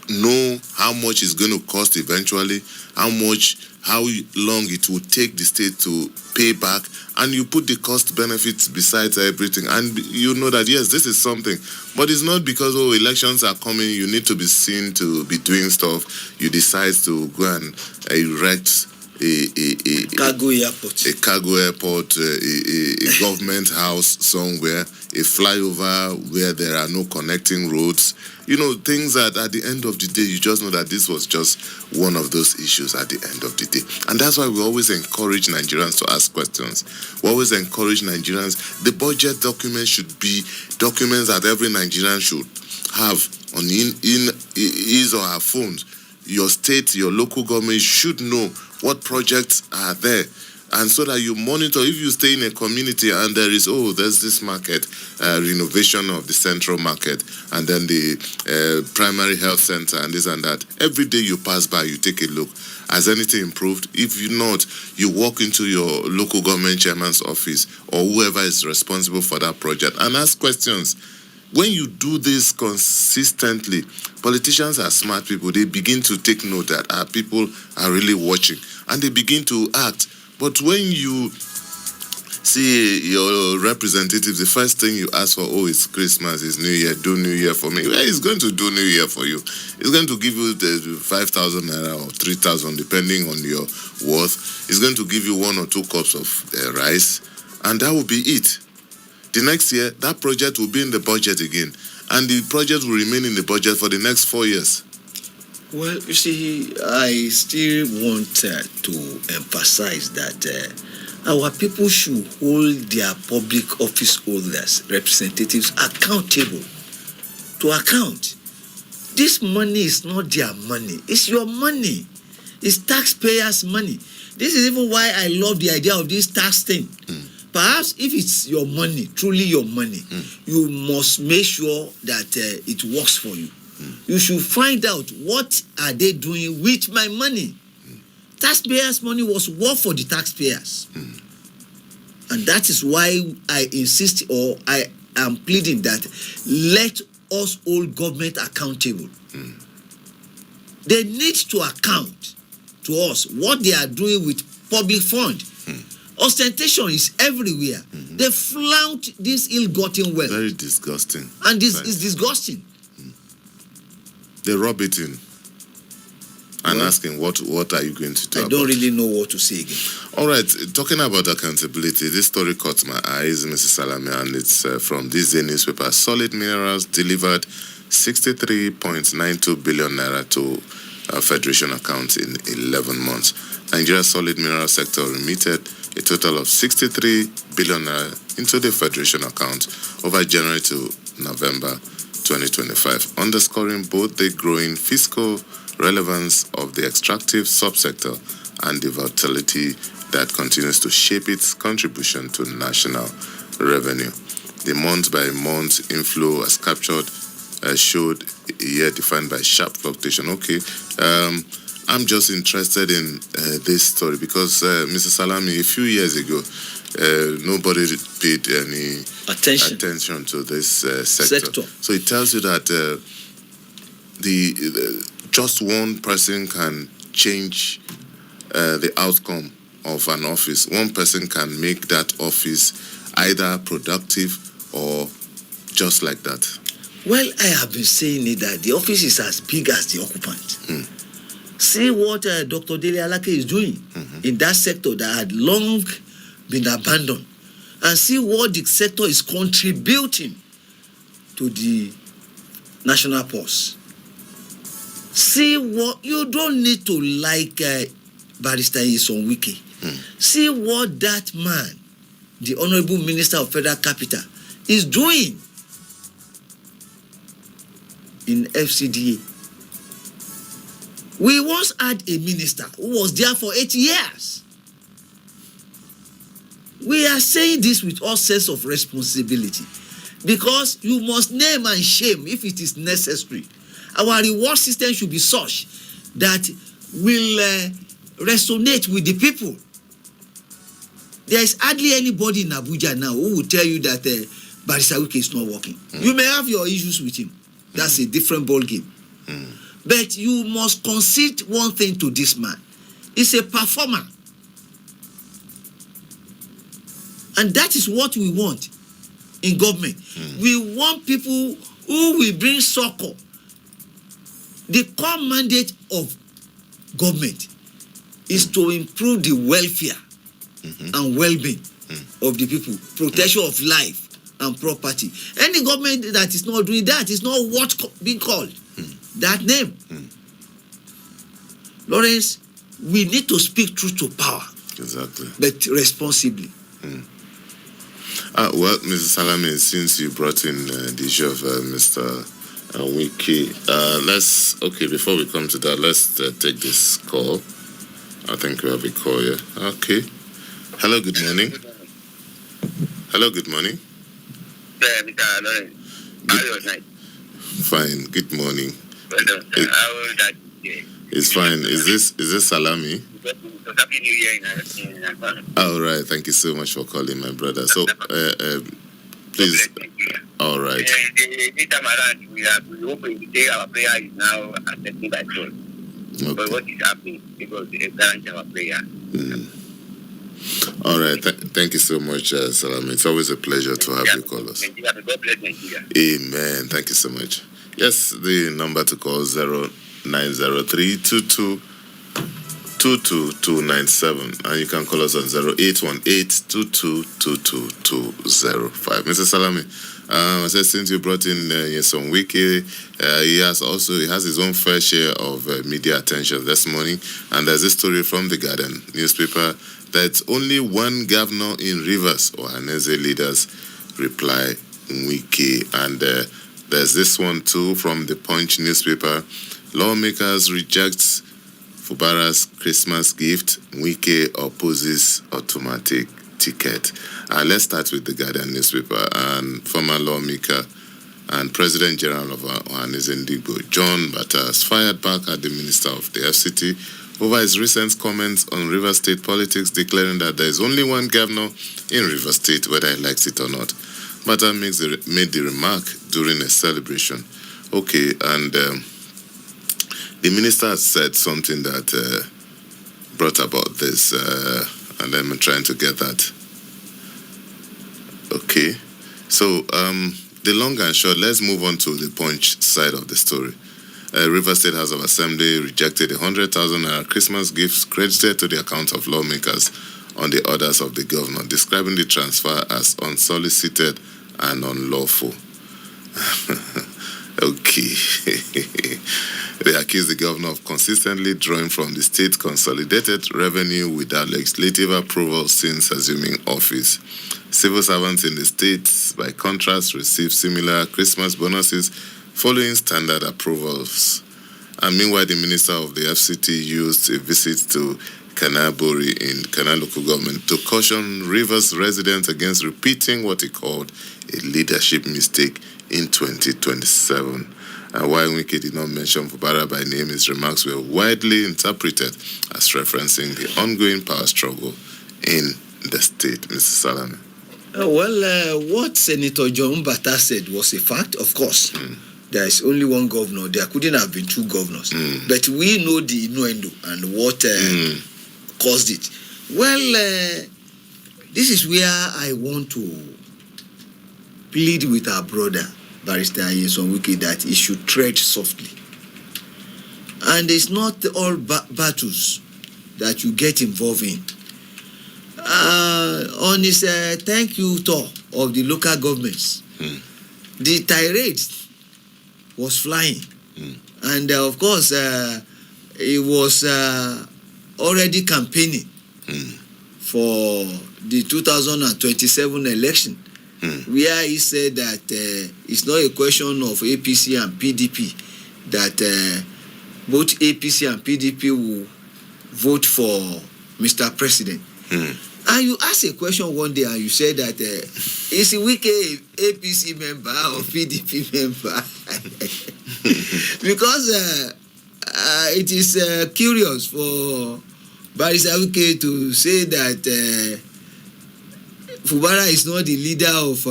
know how much it's going to cost eventually, how long it will take the state to pay back, and you put the cost benefits besides everything, and you know that yes, this is something. But it's not because elections are coming, you need to be seen to be doing stuff. You decide to go and erect a cargo airport, a government house somewhere, a flyover where there are no connecting roads. Things that at the end of the day, you just know that this was just one of those issues at the end of the day. And that's why we always encourage Nigerians to ask questions. We always encourage Nigerians. The budget document should be documents that every Nigerian should have on in his or her phones. Your state, your local government should know what projects are there. And so that you monitor, if you stay in a community and there's this market, renovation of the central market, and then the primary health center and this and that. Every day you pass by, you take a look. Has anything improved? If you not, you walk into your local government chairman's office or whoever is responsible for that project and ask questions. When you do this consistently, politicians are smart people. They begin to take note that our people are really watching, and they begin to act. But when you see your representatives, the first thing you ask for, it's Christmas, it's New Year, do New Year for me. Well, he's going to do New Year for you. He's going to give you the 5,000 naira or 3,000, depending on your worth. He's going to give you 1 or 2 cups of rice, and that will be it. The next year, that project will be in the budget again, and the project will remain in the budget for the next 4 years. Well, you see, I still want to emphasize that our people should hold their public office holders, representatives, accountable to account. This money is not their money. It's your money. It's taxpayers' money. This is even why I love the idea of this tax thing. Perhaps if it's your money, truly your money, you must make sure that it works for you. You should find out what are they doing with my money. Taxpayers' money was work for the taxpayers. And that is why I insist, or I am pleading that let us hold government accountable. They need to account to us what they are doing with public fund. Ostentation is everywhere. They flaunt this ill-gotten wealth. Very disgusting. And this is disgusting. They rub it in and asking, what are you going to do? I don't really know what to say again. All right, talking about accountability, this story caught my eyes, Mrs. Salami, and it's from this day newspaper. Solid Minerals delivered 63.92 billion naira to Federation accounts in 11 months. Nigeria's solid mineral sector remitted a total of 63 billion naira into the Federation account over January to November 2025, underscoring both the growing fiscal relevance of the extractive subsector and the vitality that continues to shape its contribution to national revenue. The month-by-month inflow as captured showed a year defined by sharp fluctuation. Okay, I'm just interested in this story because, Mr. Salami, a few years ago, nobody paid any attention to this sector. So it tells you that just one person can change the outcome of an office. One person can make that office either productive or just like that. Well, I have been saying it that the office is as big as the occupant. See what Dr. Dele Alake is doing in that sector that had long been abandoned, and see what the sector is contributing to the national purse. See what you don't need to like Barrister Nyesom Wike. See what that man, the Honorable Minister of Federal Capital, is doing in FCDA. We once had a minister who was there for 8 years. We are saying this with all sense of responsibility because you must name and shame if it is necessary. Our reward system should be such that will resonate with the people. There is hardly anybody in Abuja now who will tell you that Barrister Wike is not working. You may have your issues with him. That's a different ball game. But you must concede one thing to this man. He's a performer. And that is what we want in government. We want people who will bring succor. The core mandate of government is to improve the welfare and well-being of the people, protection of life and property. Any government that is not doing that is not what being called that name. Lawrence, we need to speak truth to power. Exactly. But responsibly. Well, Mrs. Salami, since you brought in the issue of Mr. Wike, before we come to that, let's take this call. I think we have a call here. Okay. Hello, good morning. Hello, good morning. Mr. Lawrence, how are you? Fine, good morning. How It's fine. Is this Salami? Happy New Year in All right. Thank you so much for calling, my brother. So, please. All right. This time around, we hope to say our prayer is now accepted by God. Okay. But what is happening? Because they grant our prayer. All right. Thank you so much, Salami. It's always a pleasure to have you call us. God bless Nigeria. Amen. Thank you so much. Yes, the number to call 0903-22-297, and you can call us on 0818-2222-205. Mr. Salami, I said since you brought in Nyesom Wike, he has his own fair share of media attention this morning, and there's a story from the Guardian newspaper that only one governor in Rivers, Ohaneze leaders, reply Wike, and there's this one too from the Punch newspaper. Lawmakers reject Fubara's Christmas gift. Wike opposes automatic ticket. Let's start with the Guardian newspaper. And former lawmaker and President General of Ohaneze Ndigbo, John Bata, has fired back at the Minister of the FCT over his recent comments on River State politics, declaring that there is only one governor in River State, whether he likes it or not. Bata made the remark during a celebration. Okay, and the minister has said something that brought about this, and I'm trying to get that. Okay, so the long and short, let's move on to the Punch side of the story. River State House of Assembly rejected 100,000 naira Christmas gifts credited to the account of lawmakers on the orders of the governor, describing the transfer as unsolicited and unlawful. Okay. They accuse the governor of consistently drawing from the state consolidated revenue without legislative approval since assuming office. Civil servants in the state, by contrast, receive similar Christmas bonuses following standard approvals. And meanwhile, the minister of the FCT used a visit to Kanabori in Kana local government to caution Rivers residents against repeating what he called a leadership mistake in 2027. And while Wike did not mention Fubara by name, his remarks were widely interpreted as referencing the ongoing power struggle in the state. Mr. Salami. What Senator John Bata said was a fact, of course. There is only one governor. There couldn't have been two governors. But we know the innuendo and what caused it. This is where I want to plead with our brother, Barrister Nyesom Wike, that he should tread softly. And it's not all battles that you get involved in. On his thank you tour of the local governments, the tirade was flying. And of course, he was already campaigning for the 2027 election, where he said that it's not a question of APC and PDP, that both APC and PDP will vote for Mr. President. And you asked a question one day and you said that is Wike APC member or PDP member? Because it is curious for Barrister Wike to say that Fubara is not the leader of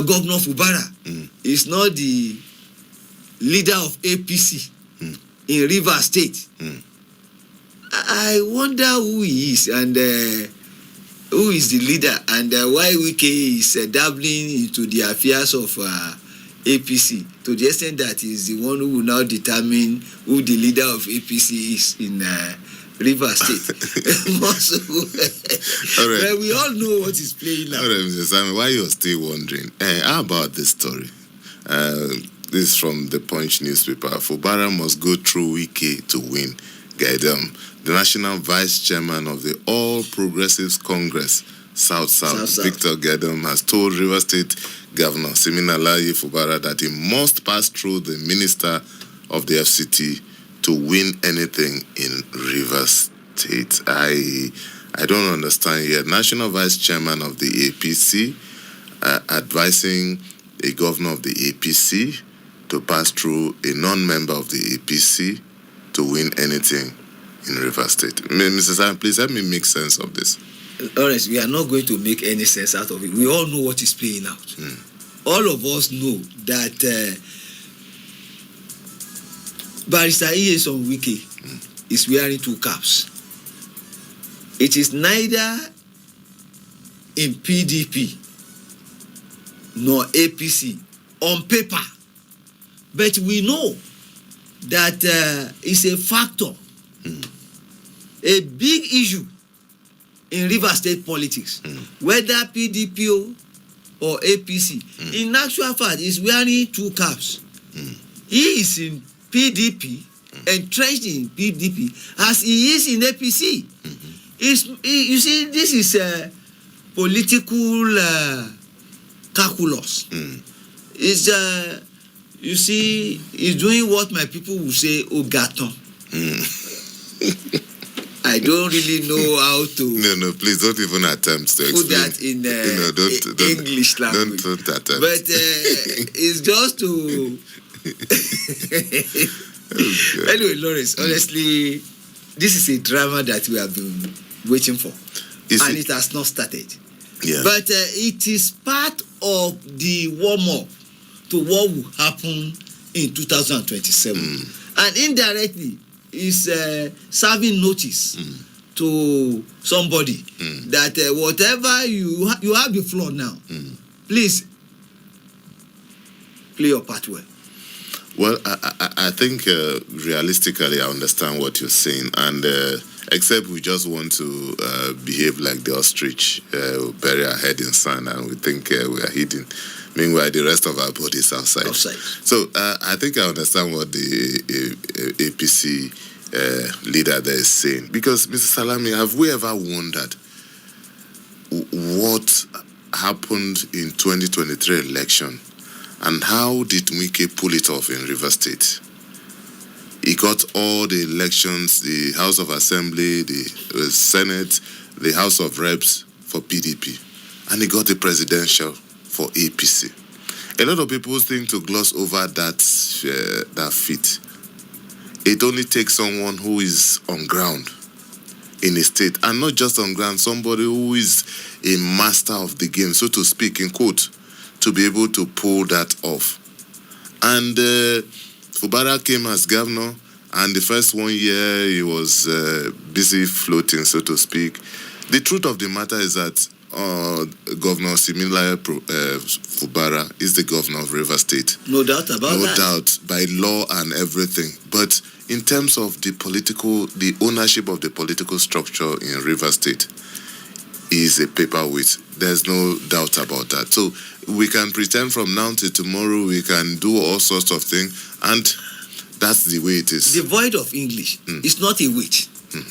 Governor Fubara. Is not the leader of APC. in Rivers State. I wonder who he is and who is the leader and why Wike is dabbling into the affairs of APC to the extent that he's the one who will now determine who the leader of APC is in Rivers State. All right. But we all know what is playing now. All right, Mr. Simon, why you're still wondering, how about this story? This is from the Punch newspaper. Fubara must go through Wike to win. Gaidam, the national vice chairman of the All Progressives Congress, South, Victor Gaidam, has told Rivers State Governor Siminalayi Fubara that he must pass through the minister of the FCT to win anything in Rivers State. I don't understand here. National vice chairman of the APC advising a governor of the APC to pass through a non-member of the APC to win anything in Rivers State. Mr. Simon, please help me make sense of this. Honestly, we are not going to make any sense out of it. We all know what is playing out. All of us know that Barrister Nyesom Wike is wearing two caps. It is neither in PDP nor APC on paper, but we know that it's a factor, a big issue in Rivers State politics, whether PDP or APC. In actual fact, he's wearing two caps. He is in PDP, entrenched in PDP, as he is in APC. You see, this is a political calculus. It's you see, he's doing what my people will say, Ogaton. I don't really know how to. No, please don't even attempt to put explain. that in don't, English language. Don't attempt. But it's just to. Anyway, Lawrence, honestly, this is a drama that we have been waiting for, and it has not started. Yeah. But it is part of the warm-up to what will happen in 2027, and indirectly is serving notice to somebody that whatever you have the floor now, please play your part well. Well, I think realistically I understand what you're saying, and except we just want to behave like the ostrich, bury our head in sand, and we think we are hidden. Meanwhile, the rest of our body is outside. So I think I understand what the APC leader there is saying. Because, Mr. Salami, have we ever wondered what happened in 2023 election and how did Wike pull it off in Rivers State? He got all the elections, the House of Assembly, the Senate, the House of Reps for PDP, and he got the presidential for APC. A lot of people seem to gloss over that feat. It only takes someone who is on ground in a state, and not just on ground, somebody who is a master of the game, so to speak, in quote, to be able to pull that off. And Fubara came as governor, and the first 1 year he was busy floating, so to speak. The truth of the matter is that Governor Siminalayi Fubara is the governor of Rivers State. No doubt about that. No doubt, by law and everything. But in terms of the ownership of the political structure in Rivers State, he is a paperweight. There's no doubt about that. So we can pretend from now to tomorrow, we can do all sorts of things, and that's the way it is. Devoid of English. It's not a weight.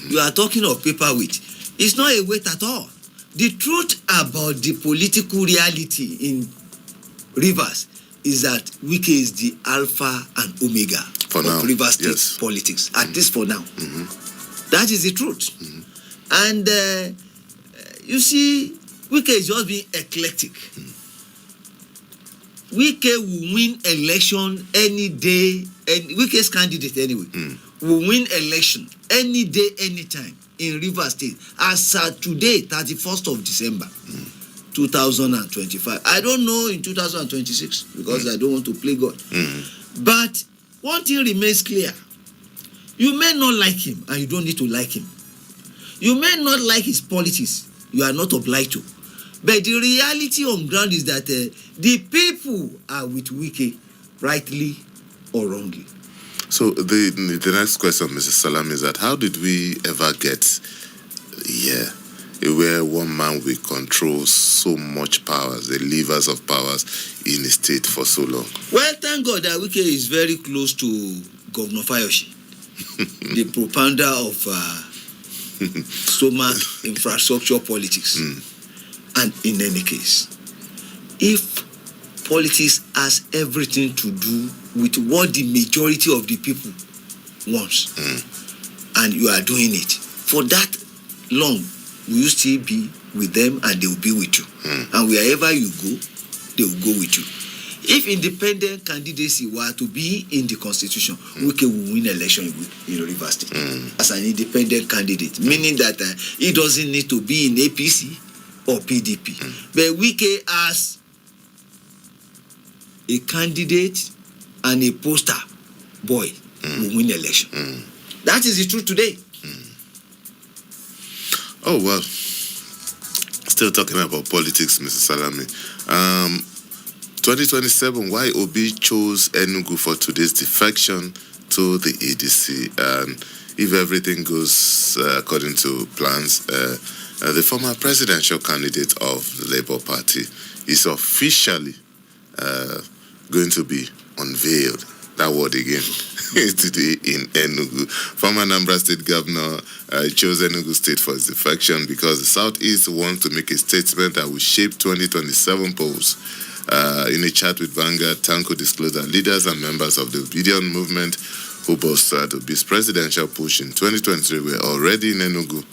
You are talking of paperweight. It's not a weight at all. The truth about the political reality in Rivers is that Wike is the alpha and omega of Rivers State politics, at least for now. That is the truth. And you see, Wike is just being eclectic. Wike will win election any day, and Wike's candidate anyway, will win election any day, anytime in Rivers State as today, 31st of December, 2025. I don't know in 2026 because I don't want to play God. But one thing remains clear. You may not like him, and you don't need to like him. You may not like his politics. You are not obliged to. But the reality on ground is that the people are with Wike, rightly or wrongly. So the next question, Mrs. Salam, is that how did we ever get here where one man will control so much powers, the levers of powers in the state for so long? Well, thank God that Wike is very close to Governor Fayoshi, the propounder of stomach infrastructure politics. And in any case, if politics has everything to do with what the majority of the people wants, and you are doing it, for that long, will you still be with them and they will be with you? And wherever you go, they will go with you. If independent candidacy were to be in the constitution, Wike will win election in Rivers State as an independent candidate, meaning that he doesn't need to be in APC or PDP. But Wike as a candidate and a poster boy will win election. That is the truth today. Oh, well, still talking about politics, Mr. Salami. 2027, why Obi chose Enugu for today's defection to the ADC? And if everything goes according to plans, the former presidential candidate of the Labour Party is officially going to be unveiled. That word again today in Enugu. Former Anambra State Governor chose Enugu State for his defection because the Southeast wants to make a statement that will shape 2027 polls. In a chat with Vanguard, Tanko disclosed that leaders and members of the Obedience movement who bolstered Obi's presidential push in 2023 were already in Enugu.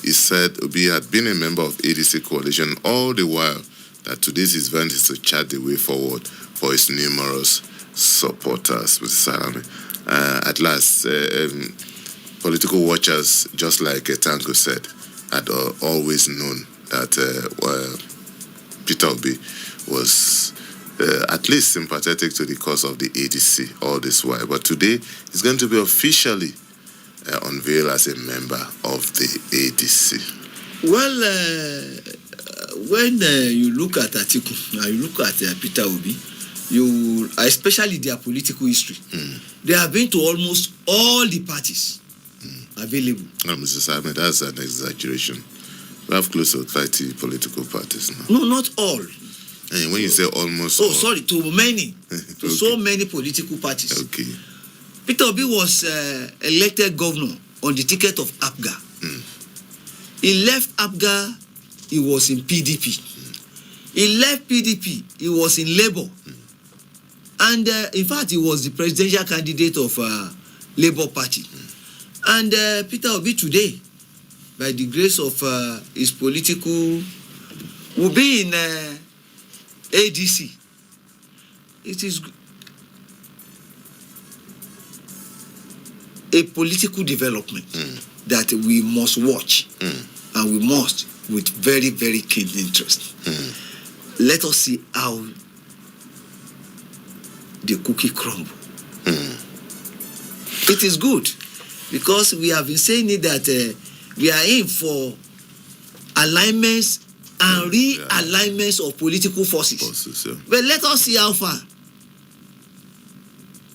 He said Obi had been a member of ADC coalition all the while, that today's event is to chart the way forward for his numerous supporters, Mr. Salami. At last, political watchers, just like Tanko said, had always known that Peter Obi was at least sympathetic to the cause of the ADC all this while. But today, he's going to be officially unveiled as a member of the ADC. Well, when you look at Atiku and you look at Peter Obi, you, especially their political history, they have been to almost all the parties available. No, Mr. Simon, that's an exaggeration. We have close to 30 political parties now. No, not all. And when you say almost Oh, all, sorry, to many. To Okay. so many political parties. Okay. Peter Obi was elected governor on the ticket of APGA. He left APGA, he was in PDP. He left PDP, he was in Labour. And in fact, he was the presidential candidate of Labour Party. And Peter Obi today, by the grace of his political, will be in ADC. It is a political development that we must watch and we must with very, very keen interest. Let us see how the cookie crumble. It is good because we have been saying it that we are in for alignments and realignments of political forces. Yeah. But let us see how far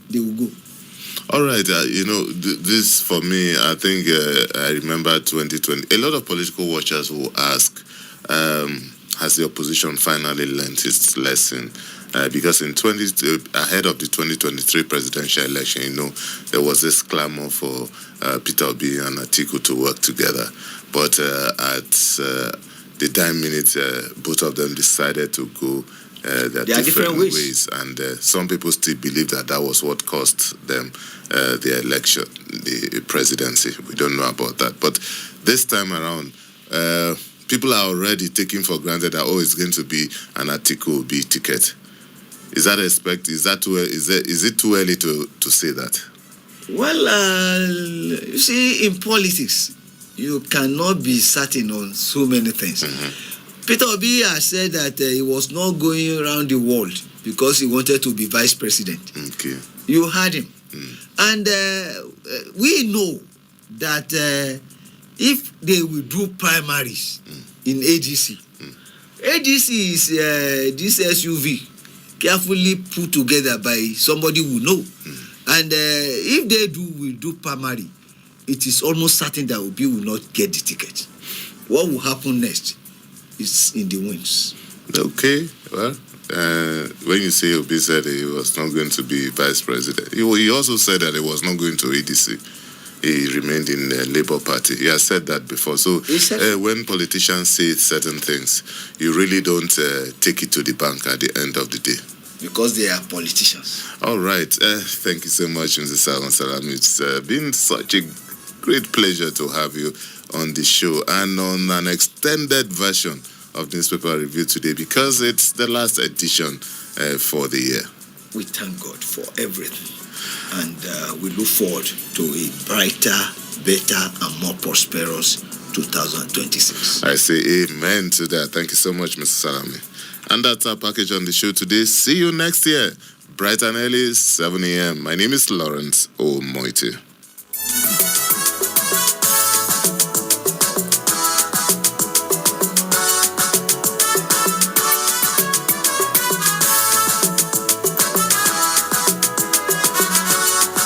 they will go. All right, this for me, I think I remember 2020. A lot of political watchers will ask, has the opposition finally learned its lesson? Because ahead of the 2023 presidential election, there was this clamor for Peter Obi and Atiku to work together. But at the dying minute, both of them decided to go their different ways. And some people still believe that was what cost them the election, the presidency. We don't know about that. But this time around, people are already taking for granted that, it's going to be an Atiku Obi ticket. Is that is it too early to say that? Well, you see, in politics, you cannot be certain on so many things. Peter Obi has said that he was not going around the world because he wanted to be vice president. Okay. You heard him. And we know that if they will do primaries in ADC, ADC is this SUV carefully put together by somebody who know. And if they will do primary, it is almost certain that Obi will not get the ticket. What will happen next is in the winds. Okay, well, when you say Obi said he was not going to be vice president, he also said that he was not going to ADC. He remained in the Labour Party. He has said that before. So when politicians say certain things, you really don't take it to the bank at the end of the day. Because they are politicians. All right. Thank you so much, Mr. Salman Salam. It's been such a great pleasure to have you on the show and on an extended version of Newspaper Review today because it's the last edition for the year. We thank God for everything. And we look forward to a brighter, better, and more prosperous 2026. I say amen to that. Thank you so much, Mr. Salami. And that's our package on the show today. See you next year, bright and early, 7 a.m. My name is Lawrence Omoiti.